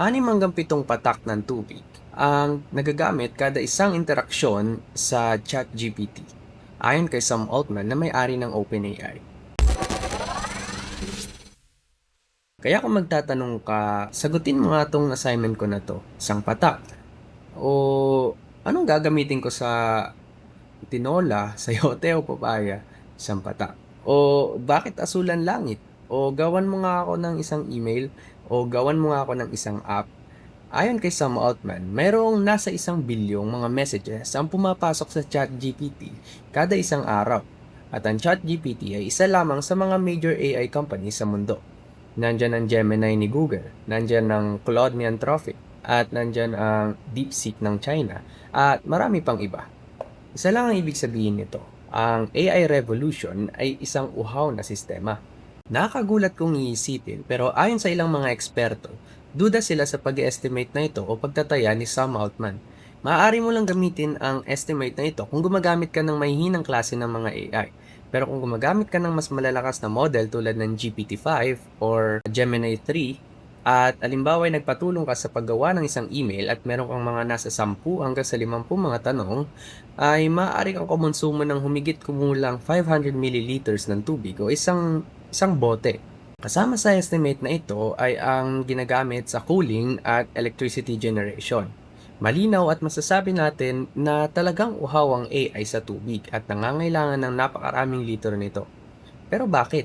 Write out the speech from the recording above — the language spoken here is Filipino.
Anim hanggang pitong patak ng tubig ang nagagamit kada isang interaksyon sa ChatGPT, ayon kay Sam Altman na may-ari ng OpenAI. Kaya kung magtatanong ka, sagutin mo nga tong assignment ko na 'to, isang patak o anong gagamitin ko sa tinola, sayote o papaya, isang patak. O bakit asul ang langit? O gawan mo nga ako ng isang email o gawan mo nga ako ng isang app. Ayon kay Sam Altman, mayroong nasa 1 bilyong mga messages ang pumapasok sa ChatGPT kada isang araw. At ang ChatGPT ay isa lamang sa mga major AI companies sa mundo. Nandyan ang Gemini ni Google, nandyan ang Claude ni Anthropic, at nandyan ang DeepSeek ng China, at marami pang iba. Isa lang ang ibig sabihin nito, ang AI revolution ay isang uhaw na sistema. Nakakagulat kung iisipin, pero ayon sa ilang mga eksperto, duda sila sa pag-estimate na ito o pagtataya ni Sam Altman. Maaari mo lang gamitin ang estimate na ito kung gumagamit ka ng mahihinang klase ng mga AI. Pero kung gumagamit ka ng mas malalakas na model tulad ng GPT-5 or Gemini 3, at alimbawa ay nagpatulong ka sa paggawa ng isang email at meron kang mga nasa 10 hanggang sa 50 mga tanong, ay maaari kang kumonsumo ng humigit kumulang 500 milliliters ng tubig o isang bote. Kasama sa estimate na ito ay ang ginagamit sa cooling at electricity generation. Malinaw at masasabi natin na talagang uhaw ang AI sa tubig at nangangailangan ng napakaraming litro nito. Pero bakit?